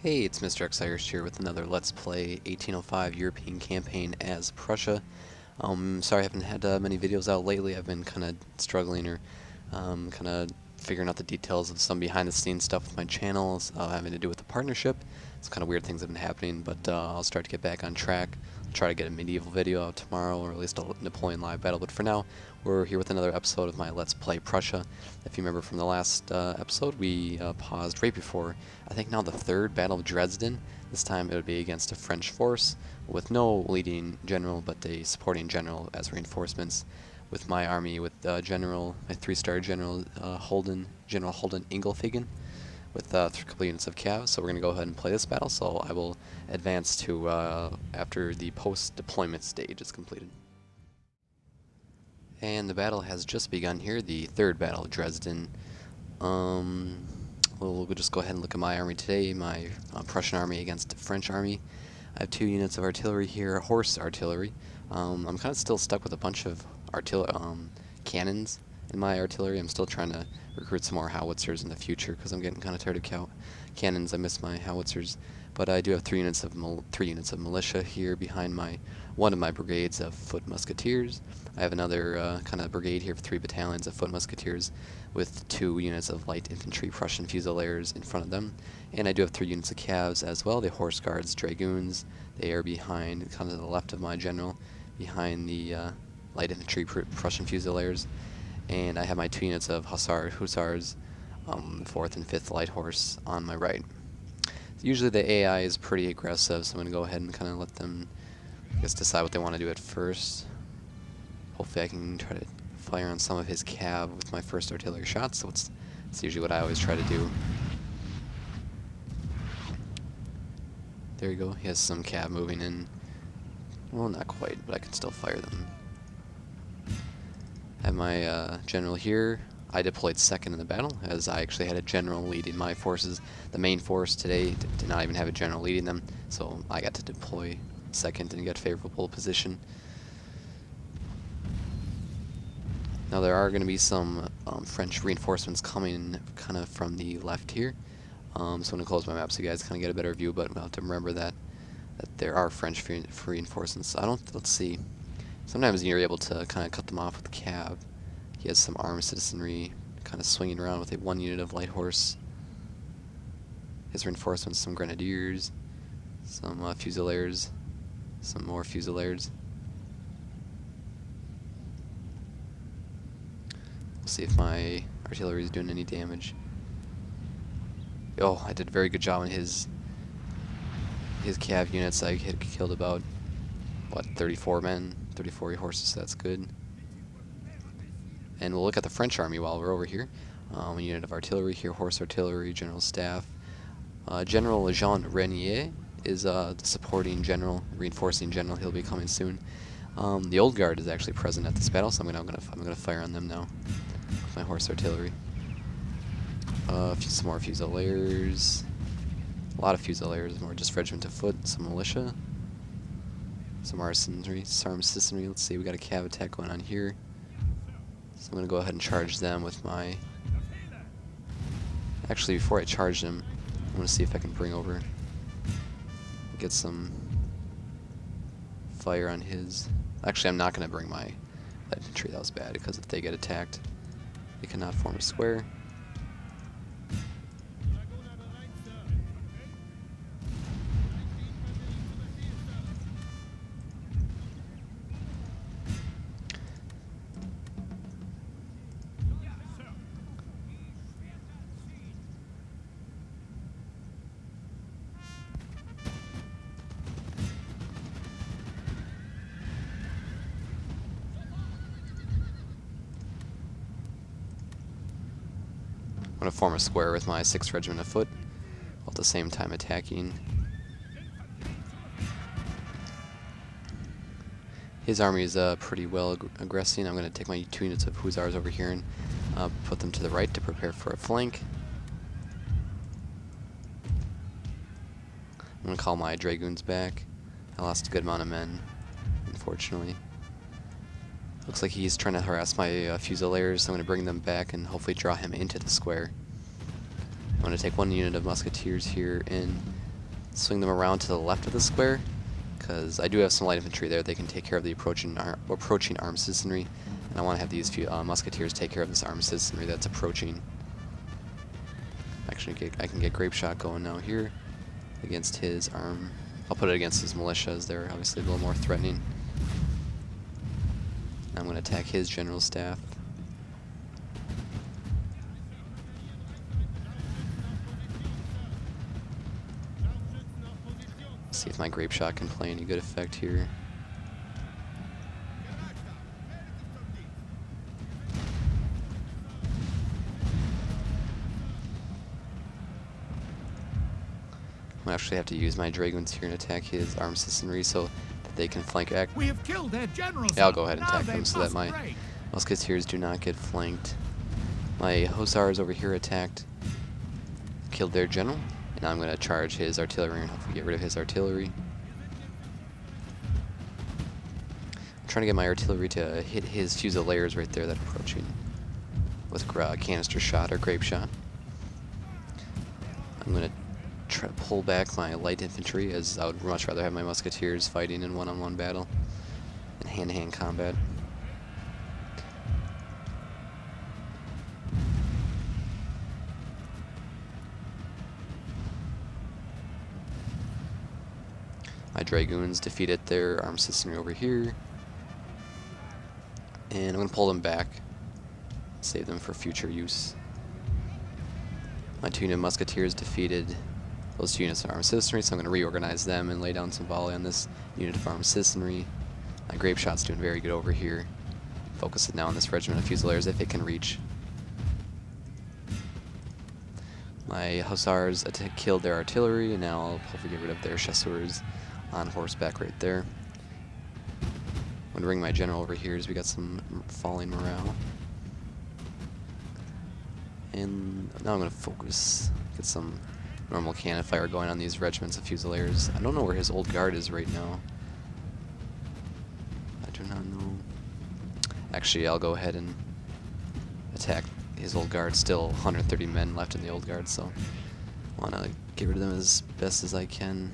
Hey, it's mrXirish here with another Let's Play 1805 European Campaign as Prussia. Sorry I haven't had many videos out lately. I've been kind of struggling or kind of figuring out the details of some behind-the-scenes stuff with my channels, having to do with the partnership. Some kind of weird things have been happening, but I'll start to get back on track. I'll try to get a medieval video out tomorrow, or at least a Napoleon live battle, but for now, we're here with another episode of my Let's Play Prussia. If you remember from the last episode, we paused right before, I think now the third Battle of Dresden. This time it would be against a French force with no leading general, but a supporting general as reinforcements. With my army, with my 3-star General General Holden Ingelfegen, with a couple units of cav. So we're going to go ahead and play this battle. So I will advance to after the post-deployment stage is completed. And the battle has just begun here, the third Battle of Dresden. We'll just go ahead and look at my army today, my Prussian army against the French army. I have 2 units of artillery here, horse artillery. I'm kind of still stuck with a bunch of cannons in my artillery. I'm still trying to recruit some more howitzers in the future because I'm getting kind of tired of cannons. I miss my howitzers. But I do have 3 units of militia here behind one of my brigades of foot musketeers. I have another kind of brigade here of 3 battalions of foot musketeers with 2 units of light infantry Prussian fusiliers in front of them. And I do have 3 units of calves as well, the horse guards, dragoons. They are behind, kind of to the left of my general, behind the light infantry Prussian fusiliers. And I have my 2 units of hussars, 4th and 5th light horse on my right. Usually the AI is pretty aggressive, so I'm going to go ahead and kind of let them, I guess, decide what they want to do at first. Hopefully I can try to fire on some of his cav with my first artillery shots, so it's usually what I always try to do. There you go, he has some cav moving in. Well, not quite, but I can still fire them. I have my general here. I deployed second in the battle, as I actually had a general leading my forces. The main force today did not even have a general leading them, so I got to deploy second and get favorable position. Now there are going to be some French reinforcements coming kind of from the left here. So I'm going to close my map so you guys kind of get a better view, but we'll have to remember that there are French reinforcements. Let's see. Sometimes you're able to kind of cut them off with cav. He has some armed citizenry kind of swinging around with a 1 unit of light horse. His reinforcements, some grenadiers, some fusiliers, some more fusiliers. We'll see if my artillery is doing any damage. Oh, I did a very good job on his cav units. I killed about, what, 34 men, 34 horses, so that's good. And we'll look at the French army while we're over here. A unit of artillery here, horse artillery, general staff. General Jean Renier is the supporting general, reinforcing general. He'll be coming soon. The old guard is actually present at this battle, so I'm gonna fire on them now with my horse artillery. Some more fusiliers. A lot of fusiliers, more just regiment of foot, some militia, some artillery, armed citizenry. Let's see, we got a cav attack going on here. So I'm going to go ahead and charge them with my... Actually, before I charge them, I want to see if I can bring over... Get some fire on his... Actually, I'm not going to bring my infantry. That was bad, because if they get attacked, they cannot form a square. I'm going to form a square with my 6th Regiment of Foot, while at the same time attacking. His army is pretty well aggressing. I'm going to take my 2 units of hussars over here and put them to the right to prepare for a flank. I'm going to call my dragoons back. I lost a good amount of men, unfortunately. Looks like he's trying to harass my fusiliers, so I'm going to bring them back and hopefully draw him into the square. I'm going to take 1 unit of musketeers here in swing them around to the left of the square, because I do have some light infantry there. They can take care of the approaching armed citizenry, and I want to have these few musketeers take care of this armed citizenry that's approaching. Actually, I can get grape shot going now here against his arm. I'll put it against his militias. They're obviously a little more threatening. I'm going to attack his general staff. See if my grape shot can play any good effect here. I actually have to use my dragoons here and attack his armed citizenry so that they can flank. We have killed their generals. Yeah, I'll go ahead and attack them so that my musketeers do not get flanked. My hussars over here attacked, killed their general, and I'm going to charge his artillery and hopefully get rid of his artillery. I'm trying to get my artillery to hit his fusiliers right there that are approaching with canister shot or grape shot. I'm going to try to pull back my light infantry, as I would much rather have my musketeers fighting in one-on-one battle and hand-to-hand combat. My dragoons defeated their armed citizenry over here, and I'm going to pull them back, save them for future use. My 2 unit musketeers defeated those 2 units of armed citizenry, so I'm going to reorganize them and lay down some volley on this unit of armed citizenry. My grape shot's doing very good over here. Focus it now on this regiment of fusiliers if it can reach. My hussars killed their artillery, and now I'll hopefully get rid of their chasseurs on horseback right there. I'm going to bring my general over here as we got some falling morale. And now I'm going to focus, get some normal cannon fire going on these regiments of fusiliers. I don't know where his old guard is right now. I do not know. Actually, I'll go ahead and attack his old guard. Still 130 men left in the old guard, so I want to get rid of them as best as I can.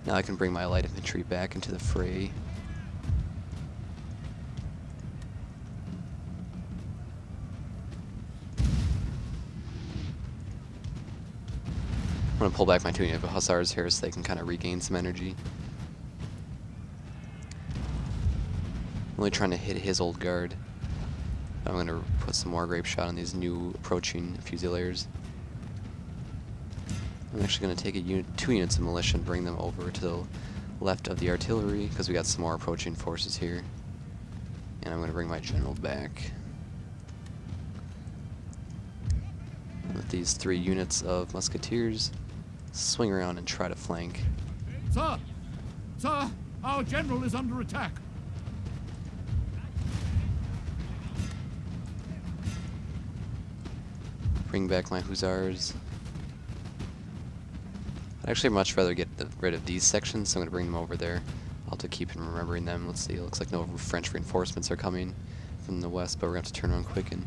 Now I can bring my light infantry back into the fray. I'm going to pull back my 2 unit of hussars here so they can kind of regain some energy. I'm only trying to hit his old guard. I'm going to put some more grape shot on these new approaching fusiliers. I'm actually going to take 2 units of militia and bring them over to the left of the artillery because we got some more approaching forces here. And I'm going to bring my general back with these 3 units of musketeers. Swing around and try to flank. Sir! Sir! Our general is under attack! Bring back my hussars. I'd actually much rather get rid of these sections, so I'm going to bring them over there. I'll have to keep remembering them. Let's see, it looks like no French reinforcements are coming from the west, but we're going to have to turn around quick and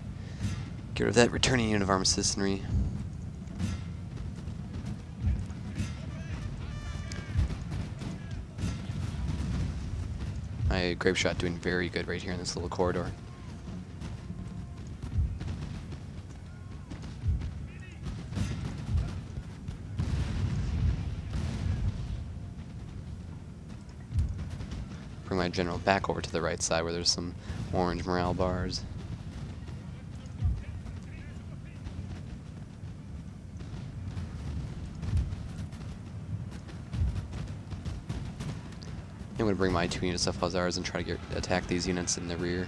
get rid of that returning unit of armed citizenry. My grape shot doing very good right here in this little corridor. Bring my general back over to the right side where there's some orange morale bars. I'm going to bring my 2 units of hussars and try to attack these units in the rear.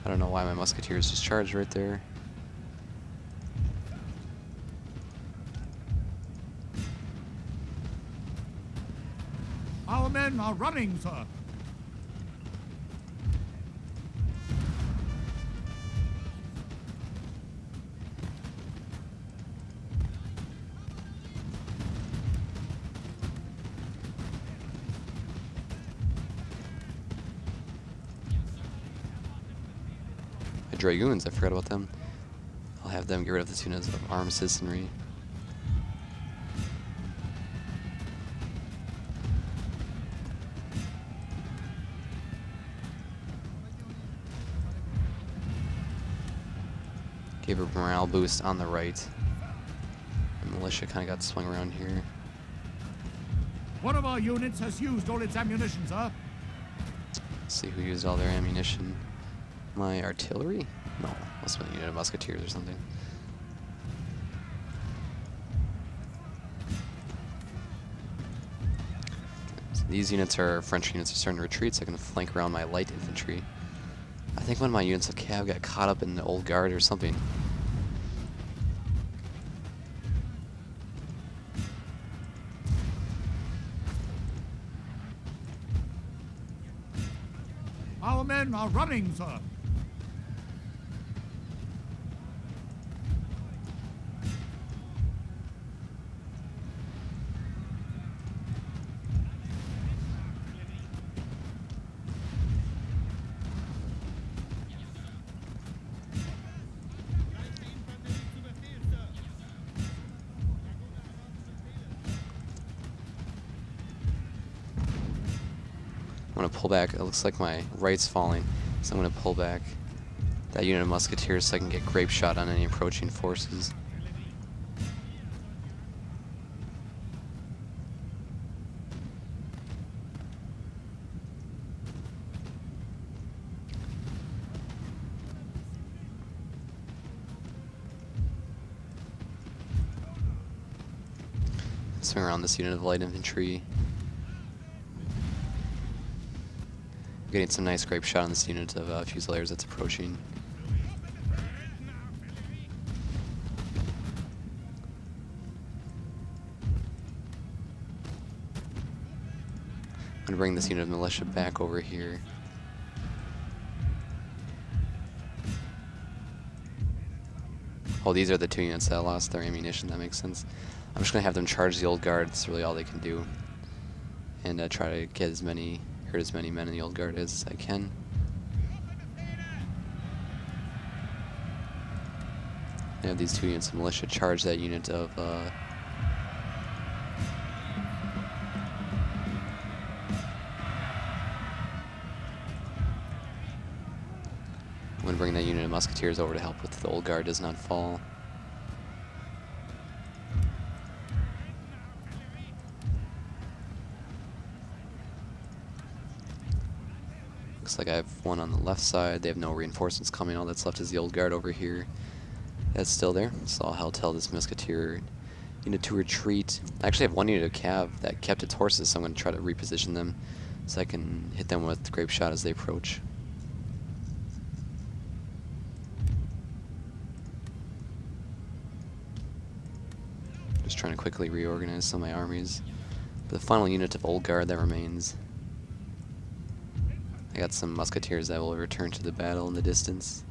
I don't know why my musketeers just charged right there. Our men are running, sir! My dragoons, I forgot about them. I'll have them get rid of the 2 units of armed citizenry. Gave a morale boost on the right. The militia kind of got swung around here. One of our units has used all its ammunition, sir. Let's see who used all their ammunition. My artillery? No, must have been a unit of musketeers or something. So these units are French units are starting to retreat, so I can flank around my light infantry. I think one of my units of cav got caught up in the old guard or something. Our men are running, sir. I'm going to pull back. It looks like my right's falling, so I'm going to pull back that unit of musketeers so I can get grape shot on any approaching forces. Swing around this unit of light infantry. Getting some nice grape shot on this unit of Fusiliers that's approaching. I'm going to bring this unit of militia back over here. Oh, these are the 2 units that lost their ammunition. That makes sense. I'm just going to have them charge the old guard. That's really all they can do. And try to get hurt as many men in the old guard as I can. I have these 2 units of militia charge that unit of I'm going to bring that unit of musketeers over to help with the old guard does not fall. Looks like I have one on the left side. They have no reinforcements coming. All that's left is the old guard over here. That's still there. So I'll tell this musketeer unit to retreat. I actually have one unit of cav that kept its horses, so I'm going to try to reposition them so I can hit them with grape shot as they approach. Just trying to quickly reorganize some of my armies. But the final unit of old guard that remains. I got some musketeers that will return to the battle in the distance.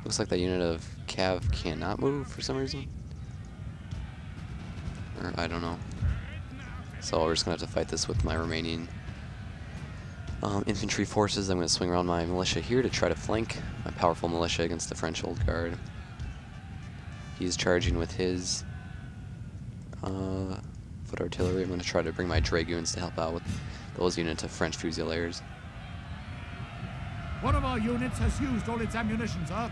Looks like that unit of cav cannot move for some reason. Or I don't know. So we're just going to have to fight this with my remaining infantry forces. I'm going to swing around my militia here to try to flank my powerful militia against the French old guard. He's charging with his foot artillery. I'm going to try to bring my dragoons to help out with those units of French Fusiliers. One of our units has used all its ammunition, sir.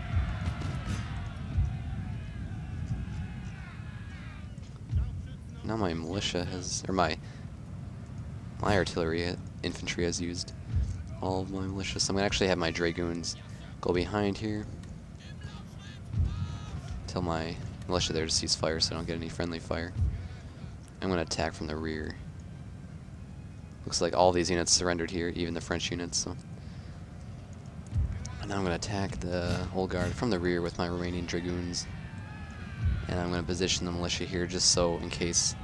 Now my militia has, or my artillery infantry has used all of my militia. So I'm going to actually have my dragoons go behind here until my militia there just cease fire so I don't get any friendly fire. I'm going to attack from the rear. Looks like all these units surrendered here, even the French units. So. And now I'm going to attack the old guard from the rear with my remaining dragoons. And I'm going to position the militia here just so in case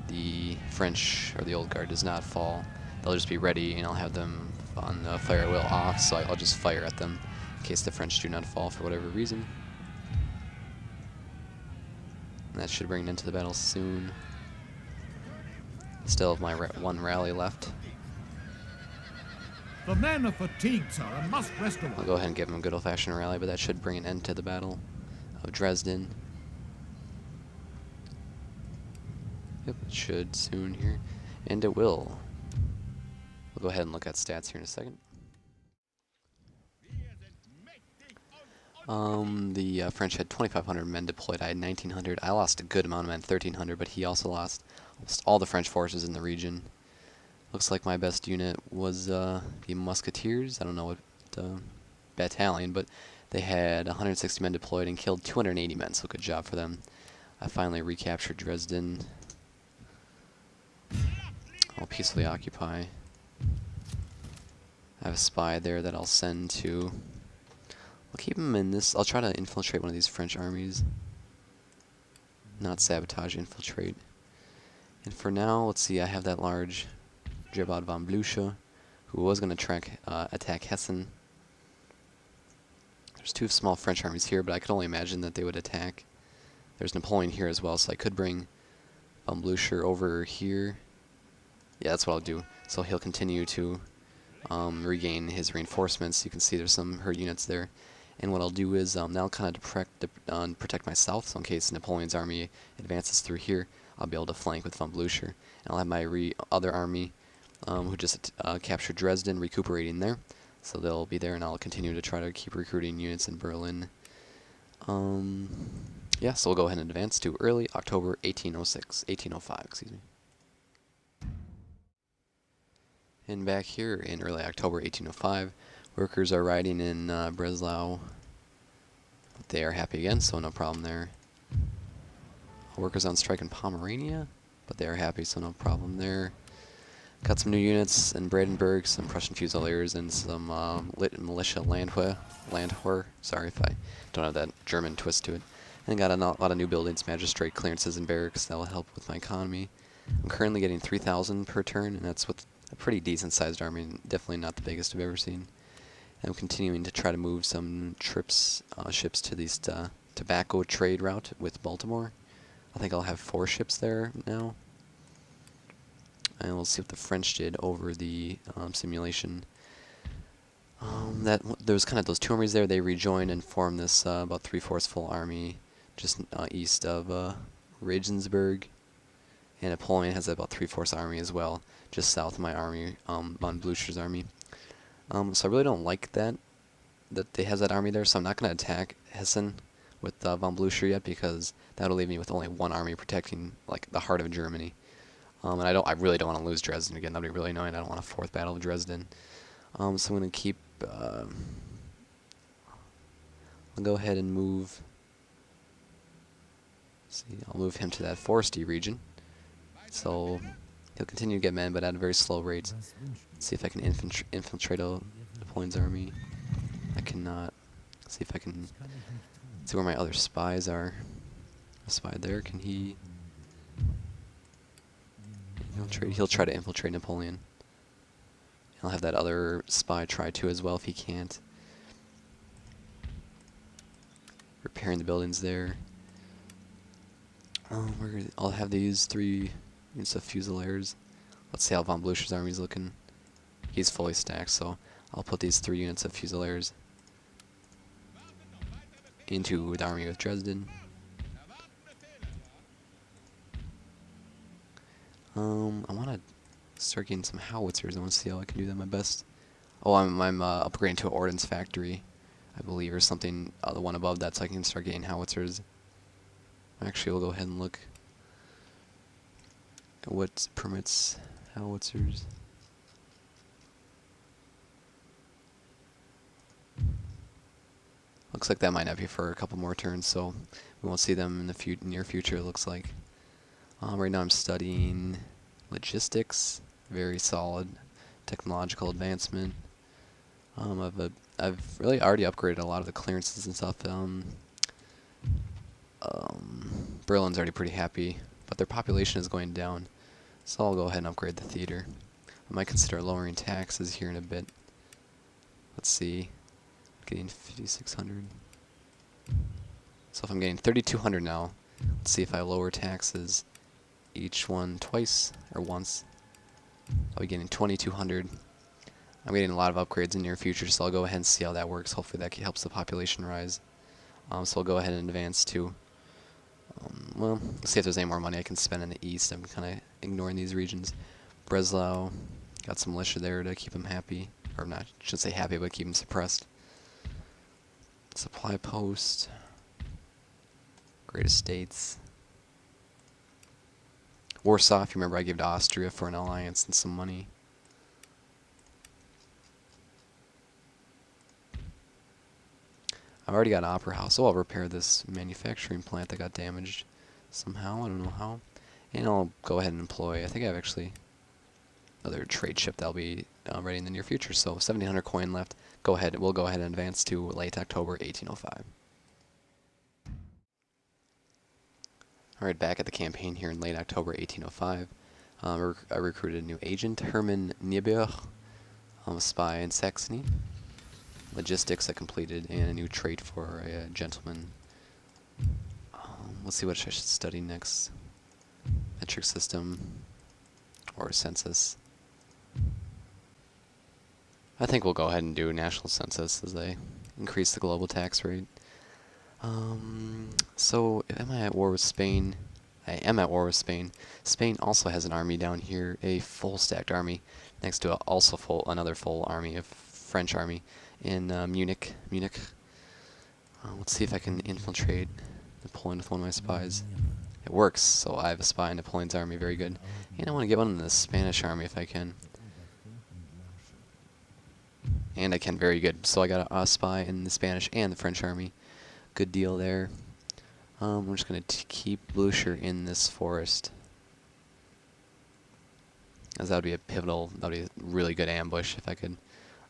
the French or the old guard does not fall, they'll just be ready, and I'll have them on the fire wheel off, so I'll just fire at them in case the French do not fall for whatever reason. And that should bring an end to the battle soon. Still have my one rally left. The men are fatigued, sir, and must rest a I'll while. go ahead and give them a good old-fashioned rally, but that should bring an end to the Battle of Dresden. Yep, it should soon here. And it will. We'll go ahead and look at stats here in a second. The French had 2,500 men deployed. I had 1,900. I lost a good amount of men, 1,300, but he also lost almost all the French forces in the region. Looks like my best unit was the Musketeers. I don't know what battalion, but they had 160 men deployed and killed 280 men, so good job for them. I finally recaptured Dresden. I'll peacefully occupy. I have a spy there that I'll send to... I'll keep him in this. I'll try to infiltrate one of these French armies. Not sabotage, infiltrate. And for now, let's see, I have that large Jabot von Blücher, who was going to attack Hessen. There's two small French armies here, but I could only imagine that they would attack. There's Napoleon here as well, so I could bring von Blücher over here. Yeah, that's what I'll do. So he'll continue to regain his reinforcements. You can see there's some hurt units there. And what I'll do is that'll kind of protect my south, so in case Napoleon's army advances through here, I'll be able to flank with von Blücher. And I'll have my other army who just captured Dresden recuperating there. So they'll be there, and I'll continue to try to keep recruiting units in Berlin. Yeah, so we'll go ahead and advance to early October 1805, excuse me. And back here in early October 1805, workers are riding in Breslau. They are happy again, so no problem there. Workers on strike in Pomerania, but they are happy, so no problem there. Got some new units in Brandenburg, some Prussian Fusiliers, and some militia Landwehr. Sorry if I don't have that German twist to it. And got a lot of new buildings, magistrate clearances, and barracks that will help with my economy. I'm currently getting 3,000 per turn, and that's with a pretty decent-sized army, and definitely not the biggest I've ever seen. And I'm continuing to try to move some ships to these tobacco trade route with Baltimore. I think I'll have 4 ships there now. And we'll see what the French did over the simulation. There was kind of those 2 armies there. They rejoined and formed this about 3/4 full army just east of Regensburg. And Napoleon has about 3/4 army as well, just south of my army, von Blücher's army. So I really don't like that they has that army there. So I'm not going to attack Hessen with von Blücher yet, because that'll leave me with only 1 army protecting like the heart of Germany. And I really don't want to lose Dresden again. That'd be really annoying. I don't want a 4th Battle of Dresden. So I'm going to keep. I'll go ahead and move. See, I'll move him to that foresty region. So he'll continue to get men, but at a very slow rate. Let's see if I can infiltrate Napoleon's army. I cannot. See if I can see where my other spies are. A spy there. Can he? He'll try to infiltrate Napoleon. I'll have that other spy try to as well if he can't. Repairing the buildings there. I'll have these 3 units of Fusiliers. Let's see how von Blücher's army's looking. He's fully stacked, so I'll put these 3 units of Fusiliers into the army with Dresden. I want to start getting some howitzers. I want to see how I can do that my best. Oh, I'm upgrading to an ordnance factory, I believe, or something. The one above that, so I can start getting howitzers. Actually, we'll go ahead and look at what permits howitzers. Looks like that might not be for a couple more turns, so we won't see them in the near future, it looks like. Right now I'm studying logistics, very solid technological advancement. I've really already upgraded a lot of the clearances and stuff. Berlin's already pretty happy, but their population is going down, so I'll go ahead and upgrade the theater. I might consider lowering taxes here in a bit. Let's see. Getting 5,600. So if I'm getting 3,200 now, let's see if I lower taxes each one twice or once. I'll be getting 2,200. I'm getting a lot of upgrades in the near future, so I'll go ahead and see how that works. Hopefully that helps the population rise. So I'll go ahead and advance to, well, let's see if there's any more money I can spend in the east. I'm kind of ignoring these regions. Breslau, got some militia there to keep them happy. Or not, shouldn't say happy, but keep them suppressed. Supply post. Great Estates. Warsaw, if you remember, I gave to Austria for an alliance and some money. I've already got an opera house, so I'll repair this manufacturing plant that got damaged somehow. I don't know how. And I'll go ahead and employ, I think I have actually another trade ship that'll be ready in the near future. So 1,700 coin left. We'll go ahead and advance to late October 1805. Alright, back at the campaign here in late October 1805. I recruited a new agent, Hermann Niebuhr, a spy in Saxony. Logistics I completed, and a new trait for a gentleman. Let's see what I should study next. Metric system or census. I think we'll go ahead and do national census as they increase the global tax rate. So, am I at war with Spain? I am at war with Spain. Spain also has an army down here, a full stacked army, next to another full army, a French army in Munich. Let's see if I can infiltrate Napoleon with one of my spies. It works, so I have a spy in Napoleon's army, very good. And I want to get one in the Spanish army if I can. And I can, very good. So I got a spy in the Spanish and the French army. Good deal there. We're just going to keep Blucher in this forest, as that would be a pivotal, that would be a really good ambush if I could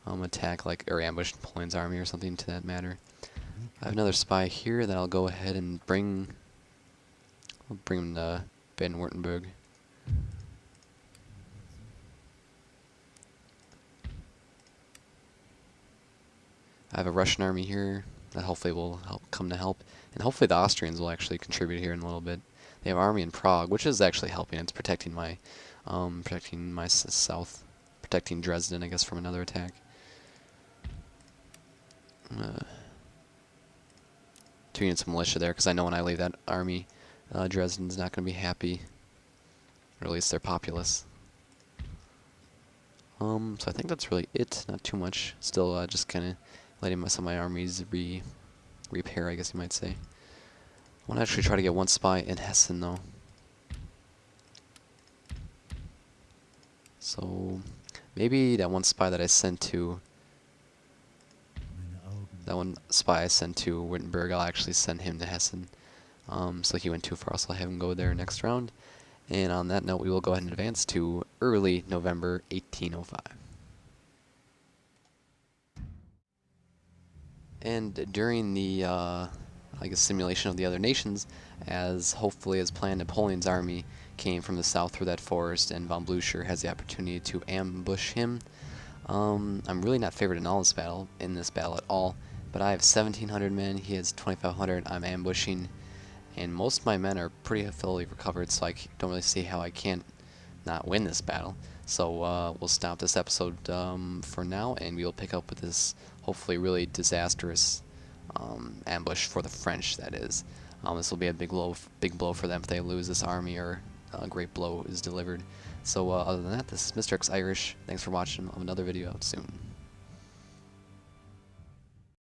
attack, or ambush Napoleon's army or something to that matter. I have another spy here that I'll go ahead and bring. I'll bring him to Baden-Württemberg. I have a Russian army here that hopefully will come to help, and hopefully the Austrians will actually contribute here in a little bit. They have an army in Prague, which is actually helping. It's protecting my south, protecting Dresden, I guess, from another attack. 2 units of militia there, because I know when I leave that army, Dresden's not going to be happy, or at least their populace. So I think that's really it. Not too much. Still, just kind of letting some of my armies repair, I guess you might say. I want to actually try to get one spy in Hessen, though. So maybe that one spy that I sent to, Wittenberg, I'll actually send him to Hessen. So he went too far, so I'll have him go there next round. And on that note, we will go ahead and advance to early November 1805. And during the, I guess, simulation of the other nations, as hopefully as planned, Napoleon's army came from the south through that forest, and von Blücher has the opportunity to ambush him. I'm really not favored in this battle at all, but I have 1,700 men, he has 2,500, I'm ambushing, and most of my men are pretty fully recovered, so I don't really see how I can't not win this battle. So we'll stop this episode for now, and we'll pick up with this hopefully really disastrous ambush for the French, that is. This will be a big blow for them if they lose this army, or a great blow is delivered. So other than that, this is mrXirish. Thanks for watching. I'll have another video out soon.